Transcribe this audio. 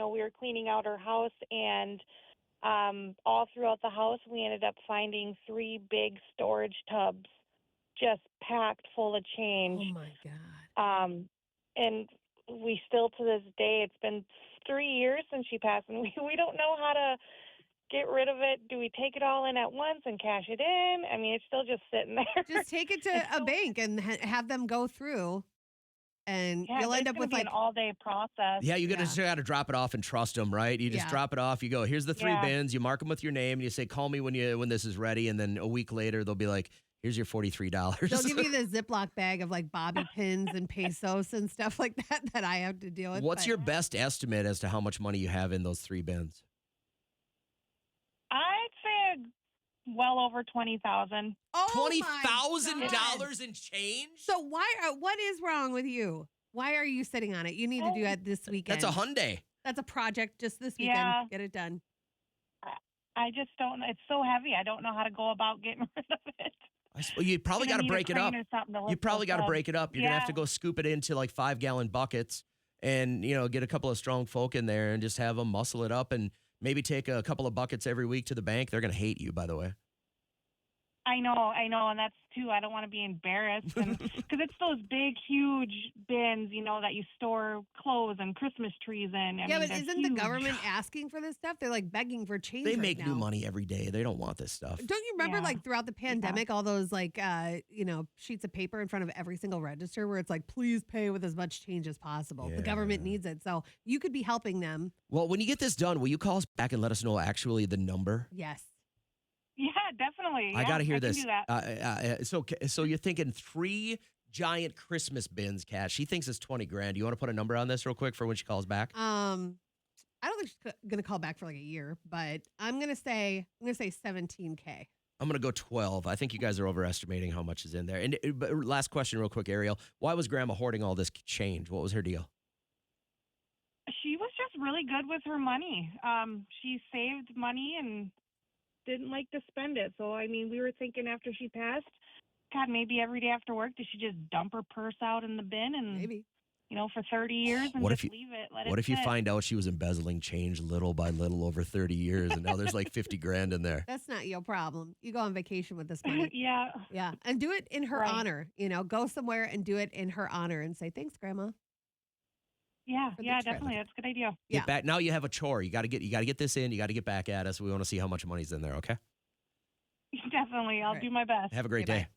we were cleaning out her house, and all throughout the house, we ended up finding 3 big storage tubs just packed full of change. Oh, my God. And we still, to this day, it's been 3 years since she passed, and we don't know how to get rid of it. Do we take it all in at once and cash it in? I mean, it's still just sitting there. Just take it to a bank and have them go through, and you'll end up with an all-day process. Yeah, you just got to drop it off and trust them, right? You just drop it off. You go, here's the 3 bins. You mark them with your name, and you say, call me when this is ready. And then a week later, they'll be like, here's your $43. They'll give you the Ziploc bag of like bobby pins and pesos and stuff like that I have to deal with. What's your best estimate as to how much money you have in those 3 bins? I'd say well over $20,000. Oh, $20,000 in change? So what is wrong with you? Why are you sitting on it? You need to do it this weekend. That's a Hyundai. That's a project just this weekend. Yeah. Get it done. I just don't. It's so heavy. I don't know how to go about getting rid of it. Well, you probably got to break it up. You probably got to break it up. You're going to have to go scoop it into like 5-gallon buckets and, get a couple of strong folk in there and just have them muscle it up and maybe take a couple of buckets every week to the bank. They're going to hate you, by the way. I know, and that's too. I don't want to be embarrassed, because it's those big, huge bins, that you store clothes and Christmas trees in. But isn't the government asking for this stuff? They're like begging for change. They make new money every day. They don't want this stuff. Don't you remember, like throughout the pandemic, all those sheets of paper in front of every single register where it's like, please pay with as much change as possible. Yeah. The government needs it, so you could be helping them. Well, when you get this done, will you call us back and let us know actually the number? Yes. Yeah, definitely. I got to hear this. Do that. So you're thinking 3 giant Christmas bins, Kat. She thinks it's $20,000. You want to put a number on this real quick for when she calls back? I don't think she's going to call back for like a year, but I'm going to say $17,000. I'm going to go 12. I think you guys are overestimating how much is in there. But last question real quick, Ariel. Why was Grandma hoarding all this change? What was her deal? She was just really good with her money. She saved money and didn't like to spend it. So, we were thinking after she passed, God, maybe every day after work, did she just dump her purse out in the bin and, maybe, for 30 years and leave it, What if you find out she was embezzling change little by little over 30 years and now there's like $50,000 in there? That's not your problem. You go on vacation with this money. Yeah. Yeah. And do it in her honor. Go somewhere and do it in her honor and say, thanks, Grandma. Yeah, definitely. That's a good idea. Get back. Now you have a chore. You got to get this in. You got to get back at us. We want to see how much money's in there, okay? Definitely. I'll do my best. Have a great day. Bye.